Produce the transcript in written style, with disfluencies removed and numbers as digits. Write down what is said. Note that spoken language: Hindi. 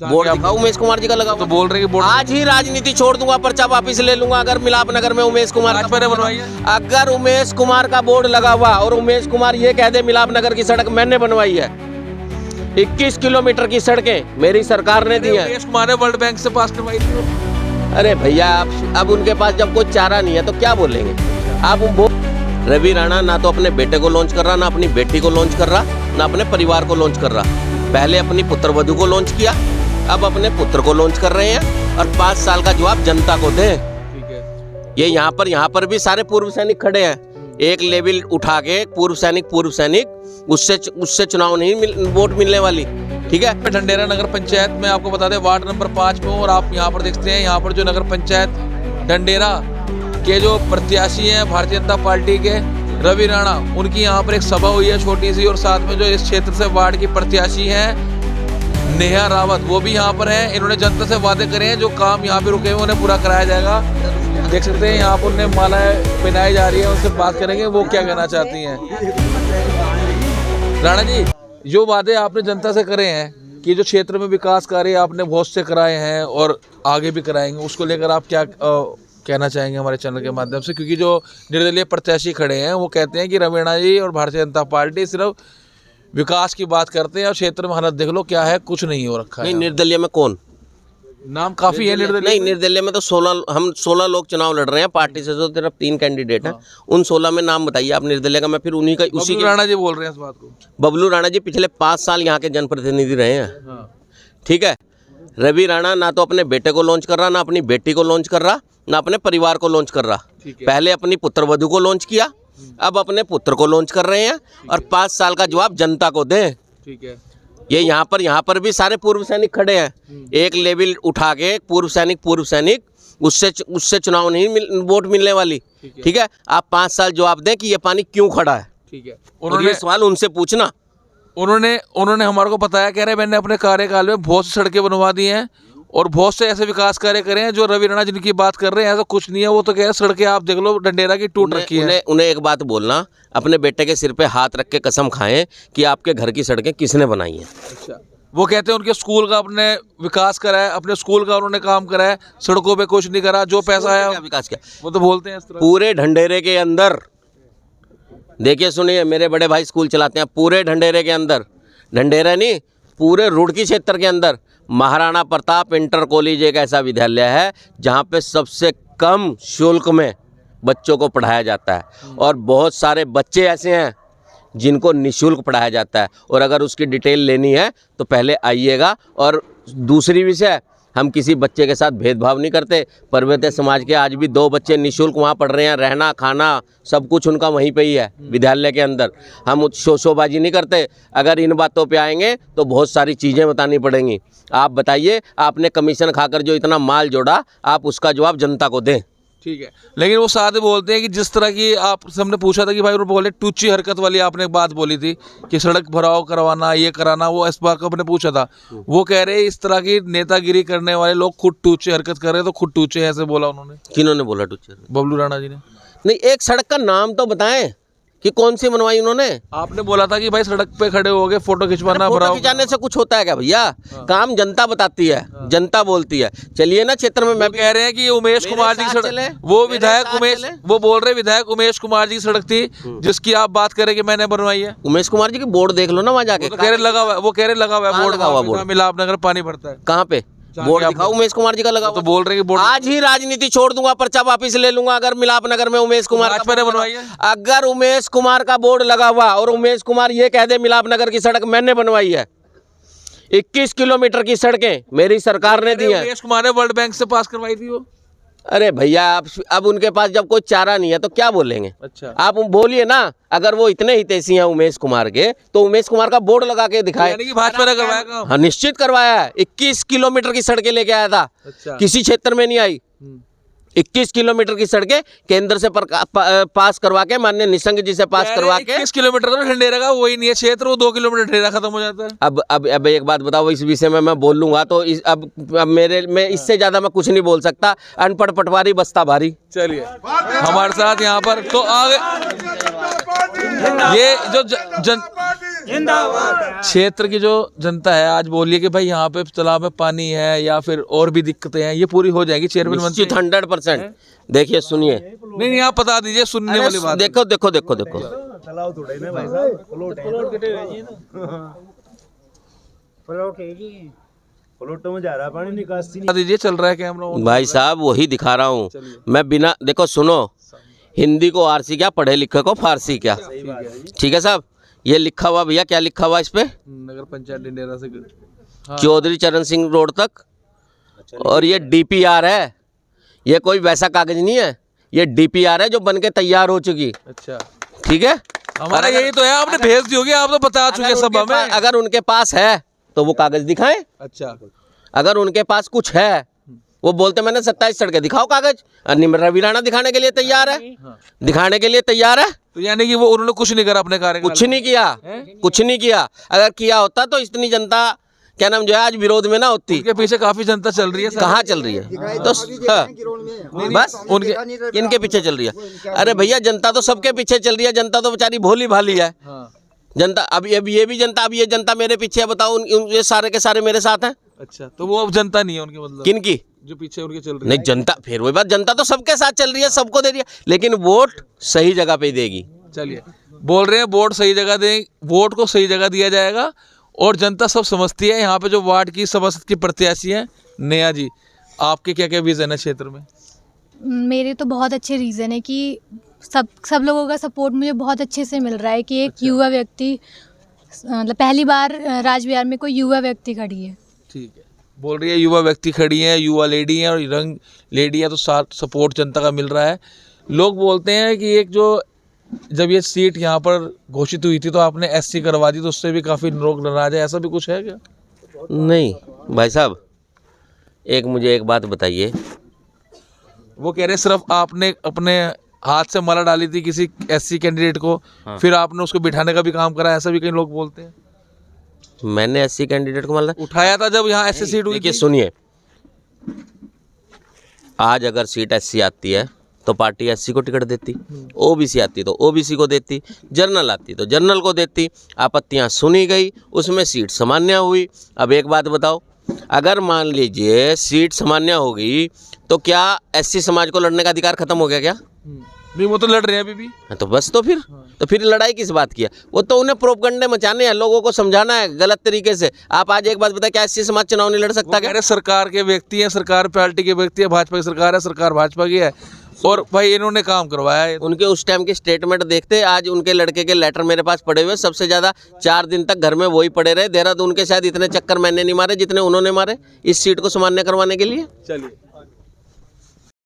बोर्ड दिखाओ उमेश कुमार जी का लगा तो बोल रहे कि बोर्ड आज ही राजनीति छोड़ दूंगा, पर्चा वापिस ले लूंगा अगर मिलाप नगर में उमेश कुमार भाजपा ने बनवाई है। अगर उमेश कुमार का बोर्ड लगा हुआ और उमेश कुमार ये कह दे मिलाप नगर की सड़क मैंने बनवाई है, 21 किलोमीटर की सड़कें मेरी सरकार ने दी है। उमेश कुमार ने वर्ल्ड बैंक से पास करवाई थी वो। अरे भैया अब उनके पास जब कोई चारा नहीं है तो क्या बोलेंगे आप। रवि राणा ना तो अपने बेटे को लॉन्च कर रहा, ना अपनी बेटी को लॉन्च कर रहा, ना अपने परिवार को लॉन्च कर रहा। पहले अपनी पुत्रवधू को लॉन्च किया, अब अपने पुत्र को लॉन्च कर रहे हैं और 5 साल का जवाब जनता को दें। ठीक है। ये यहाँ पर भी सारे पूर्व सैनिक खड़े हैं। एक लेवल उठा के पूर्व सैनिक उससे चुनाव नहीं वोट मिलने वाली। ठीक है। ढंडेरा नगर पंचायत में आपको बता दें वार्ड नंबर 5 में, और आप यहाँ पर देखते हैं यहाँ पर जो नगर पंचायत ढंडेरा के जो प्रत्याशी हैं भारतीय जनता पार्टी के रवि राणा, उनकी यहाँ पर एक सभा हुई है छोटी सी, और साथ में जो इस क्षेत्र से वार्ड की प्रत्याशी हैं नेहा रावत, वो भी यहाँ पर हैं। इन्होंने जनता से वादे करे हैं, जो काम यहाँ पे रुके हुए उन्हें पूरा कराया जाएगा। देख सकते हैं यहाँ पर उन्हें मालाएं पहनाई जा रही है, उनसे बात करेंगे वो क्या कहना चाहती हैं। राणा जी, जो वादे आपने जनता से करे हैं कि जो क्षेत्र में विकास कार्य आपने बहुत से कराए हैं और आगे भी कराएंगे, उसको लेकर आप क्या कहना चाहेंगे हमारे चैनल के माध्यम से? क्योंकि जो निर्दलीय प्रत्याशी खड़े हैं वो कहते हैं कि रवि राणा जी और भारतीय जनता पार्टी सिर्फ विकास की बात करते हैं और क्षेत्र में हालत देख लो क्या है, कुछ नहीं हो रखा है। नहीं, निर्दलीय में कौन नाम काफी है निर्दलीय? नहीं, निर्दलीय में तो 16 लोग चुनाव लड़ रहे हैं। पार्टी से तो सिर्फ 3 कैंडिडेट हैं। उन 16 में नाम बताइए आप निर्दलीय का। मैं फिर उन्हीं का उसी बबलू राणा जी बोल रहे हैं इस बात को। बबलू राणा जी पिछले 5 साल यहाँ के जनप्रतिनिधि रहे हैं। ठीक है। रवि राणा ना तो अपने बेटे को लॉन्च कर रहा, ना अपनी बेटी को लॉन्च कर रहा, ना अपने परिवार को लॉन्च कर रहा। पहले अपनी पुत्रवधू को लॉन्च किया, अब अपने पुत्र को लॉन्च कर रहे हैं और 5 साल का जवाब जनता को दें। ठीक है। ये यहाँ पर भी सारे पूर्व सैनिक खड़े हैं। एक लेवल उठा के पूर्व सैनिक उससे चुनाव नहीं वोट मिलने वाली। ठीक है। आप 5 साल जवाब दें कि ये पानी क्यों खड़ा है। ठीक है। उन्होंने सवाल उनसे पूछना। उन्होंने हमारे को बताया, कह रहे मैंने अपने कार्यकाल में बहुत सी सड़कें बनवा दी हैं और बहुत से ऐसे विकास कार्य करे हैं। जो रवि राणा जिनकी बात कर रहे हैं ऐसा कुछ नहीं है। वो तो कह रहे सड़कें आप देख लो ढंडेरा की टूट रखी है। उन्हें एक बात बोलना, अपने बेटे के सिर पे हाथ रख के कसम खाएं कि आपके घर की सड़कें किसने बनाई हैं। अच्छा। वो कहते हैं उनके स्कूल का अपने विकास करा है, अपने स्कूल का उन्होंने काम करा है, सड़कों पे कुछ नहीं करा। जो पैसा आया विकास किया, वो तो बोलते हैं इस तरह। पूरे ढंडेरे के अंदर देखिए, सुनिए, मेरे बड़े भाई स्कूल चलाते हैं। पूरे ढंडेरे के अंदर, ढंडेरा नहीं, पूरे रुड़की क्षेत्र के अंदर महाराणा प्रताप इंटर कॉलेज एक ऐसा विद्यालय है जहाँ पे सबसे कम शुल्क में बच्चों को पढ़ाया जाता है और बहुत सारे बच्चे ऐसे हैं जिनको निःशुल्क पढ़ाया जाता है। और अगर उसकी डिटेल लेनी है तो पहले आइएगा। और दूसरी विषय, हम किसी बच्चे के साथ भेदभाव नहीं करते। पर्वतीय समाज के आज भी 2 बच्चे निःशुल्क वहाँ पढ़ रहे हैं। रहना खाना सब कुछ उनका वहीं पे ही है, विद्यालय के अंदर। हम शोबाजी नहीं करते। अगर इन बातों पे आएंगे तो बहुत सारी चीज़ें बतानी पड़ेंगी। आप बताइए, आपने कमीशन खाकर जो इतना माल जोड़ा, आप उसका जवाब जनता को दें। ठीक है। लेकिन वो साथ ही बोलते हैं कि जिस तरह की आप हमने पूछा था कि भाई वो बोले टूची हरकत वाली आपने बात बोली थी कि सड़क भराव करवाना, ये कराना, वो इस बात को हमने पूछा था। वो कह रहे हैं इस तरह की नेतागिरी करने वाले लोग खुद टूची हरकत कर रहे हैं, तो खुद टूचे ऐसे बोला उन्होंने। किन्होंने बोला टूचे? बबलू राणा जी ने। नहीं, एक सड़क का नाम तो बताएं कि कौन सी बनवाई उन्होंने। आपने बोला था कि भाई सड़क पे खड़े हो गए फोटो खिंचवाना, फोटो खिंचाने से कुछ होता है क्या भैया? काम जनता बताती है, जनता बोलती है। चलिए ना क्षेत्र में। मैं कह रहे हैं कि उमेश कुमार जी की सड़क, वो विधायक उमेश, वो बोल रहे विधायक उमेश कुमार जी की सड़क थी जिसकी आप बात करें कि मैंने बनवाई है। उमेश कुमार जी की बोर्ड देख लो ना वहाँ जाके। कह रहे लगा हुआ है, वो कह रहे लगा हुआ है बोर्ड, लगा हुआ बोर्ड, मिलाप नगर पानी भरता है। कहाँ पे बोर्ड दिखाओ उमेश कुमार जी का लगा? तो बोल रहे हैं कि बोर्ड आज ही राजनीति छोड़ दूंगा, पर्चा वापिस ले लूंगा अगर मिलाप नगर में उमेश कुमार भाजपा ने बनवाई है। अगर उमेश कुमार का बोर्ड लगा हुआ और उमेश कुमार ये कह दे मिलाप नगर की सड़क मैंने बनवाई है, 21 किलोमीटर की सड़कें मेरी सरकार ने दी है। उमेश कुमार ने वर्ल्ड बैंक से पास करवाई थी वो। अरे भैया, अब उनके पास जब कोई चारा नहीं है तो क्या बोलेंगे? अच्छा। आप बोलिए ना। अगर वो इतने हितैषी हैं उमेश कुमार के, तो उमेश कुमार का बोर्ड लगा के दिखाए। यानी कि भाजपा ने करवाया काम? हाँ, निश्चित करवाया है। 21 किलोमीटर की सड़कें लेके आया था। अच्छा। किसी क्षेत्र में नहीं आई। 21 किलोमीटर की सड़कें केंद्र से पास करवा के, माननीय निशंक जी से पास करवा के। 21 किलोमीटर तो ढंडेरा का वही नहीं है क्षेत्र, वो 2 किलोमीटर ढंडेरा खत्म हो जाता है। अब एक बात बताओ, इस विषय में मैं बोल लूंगा तो अब मैं इससे ज्यादा मैं कुछ नहीं बोल सकता। अनपढ़ पटवारी बस्ता भारी। चलिए हमारे साथ यहाँ पर तो आगे ये जो क्षेत्र की जो जनता है आज बोलिए कि भाई यहाँ पे तालाब में पानी है या फिर और भी दिक्कतें हैं, ये पूरी हो जाएगी चेयरमैन मंत्री? 100%। देखिए सुनिए, नहीं आप बता दीजिए, सुनने वाली बात। देखो देखो देखो देखो में जा रहा पानी, निकासी बता दीजिए, चल रहा है कैमरा? भाई साहब वही दिखा रहा हूँ मैं। बिना देखो सुनो, हिंदी को आरसी क्या, पढ़े लिखे को फारसी क्या। ठीक है साहब, ये लिखा हुआ भैया, क्या लिखा हुआ इस पे? नगर पंचायत डंडेरा से चौधरी चरण सिंह रोड तक। और ये डीपीआर है, ये कोई वैसा कागज नहीं है, ये डीपीआर है जो बन के तैयार हो चुकी। अच्छा ठीक है, हमारा यही तो है, आपने भेज दी होगी, आप तो बता चुके सभा में। अगर उनके पास है तो वो कागज दिखाएं। अच्छा, अगर उनके पास कुछ है, वो बोलते मैंने 27 सड़कें, दिखाओ कागज। रवि राणा दिखाने के लिए तैयार है, दिखाने के लिए तैयार है। तो यानी कि वो उन्होंने कुछ नहीं करा अपने कार्यकाल कुछ नहीं किया, कुछ नहीं किया। अगर किया होता तो इतनी जनता क्या नाम जो है आज विरोध में ना होती। उनके पीछे काफी जनता चल रही है। कहाँ चल रही है? तो बस उनके इनके पीछे चल रही है। अरे भैया जनता तो सबके पीछे चल रही है, जनता तो बेचारी भोली भाली है। जनता अब ये भी जनता, अब ये जनता मेरे पीछे है, बताओ ये सारे के सारे मेरे साथ हैं। अच्छा, तो वो अब जनता नहीं है उनके, मतलब किनकी? जो पीछे उनके चल रही है। नहीं जनता, फिर वही बात, जनता तो सबके साथ चल रही है, सबको दे रही है, लेकिन वोट सही जगह पे ही देगी। चलिए, बोल रहे हैं वोट सही जगह दें, वोट को सही जगह दिया जाएगा और जनता सब समझती है। यहाँ पे जो वार्ड की सभासद की प्रत्याशी है नेहा जी, आपके क्या क्या विजन है क्षेत्र में? मेरे तो बहुत अच्छे रीज़न है कि सब लोगों का सपोर्ट मुझे बहुत अच्छे से मिल रहा है कि एक युवा व्यक्ति, मतलब पहली बार राजविहार में कोई युवा व्यक्ति खड़ी है। ठीक है, बोल रही है युवा व्यक्ति खड़ी है, युवा लेडी है और यंग लेडी है, तो साथ सपोर्ट जनता का मिल रहा है। लोग बोलते हैं कि एक जो जब ये सीट यहाँ पर घोषित हुई थी तो आपने एससी करवा दी, तो उससे भी काफ़ी लोग नाराज है, ऐसा भी कुछ है क्या? नहीं भाई साहब, मुझे एक बात बताइए। वो कह रहे सिर्फ आपने अपने हाथ से माला डाली थी किसी एससी कैंडिडेट को, फिर आपने उसको बिठाने का भी काम करा, ऐसा भी कई लोग बोलते हैं। मैंने एससी कैंडिडेट को मतलब उठाया था जब यहाँ एससी सीट हुई देखिए थी। सुनिए, आज अगर सीट एससी आती है तो पार्टी एससी को टिकट देती, ओबीसी आती तो ओबीसी को देती, जनरल आती तो जनरल को देती। आपत्तियां सुनी गई, उसमें सीट सामान्य हुई। अब एक बात बताओ, अगर मान लीजिए सीट सामान्य होगी तो क्या एससी समाज को लड़ने का अधिकार खत्म हो गया क्या? नहीं, वो तो लड़ रहे हैं अभी भी। हाँ, तो बस तो फिर लड़ाई किस बात की है? वो तो उन्हें प्रोपगंडे मचाने हैं, लोगों को समझाना है गलत तरीके से। आप आज एक बात बताएं, क्या एससी समाज चुनाव नहीं लड़ सकता क्या? सरकार के व्यक्ति हैं, सरकार पार्टी के व्यक्ति है, भाजपा की सरकार है, सरकार भाजपा की है और भाई इन्होंने काम करवाया है। उनके उस टाइम के स्टेटमेंट देखते, आज उनके लड़के के लेटर मेरे पास पड़े हुए, सबसे ज़्यादा 4 दिन तक घर में वही पड़े रहे। देहरादून के शायद इतने चक्कर मैंने नहीं मारे जितने उन्होंने मारे इस सीट को सामान्य करवाने के लिए। चलिए,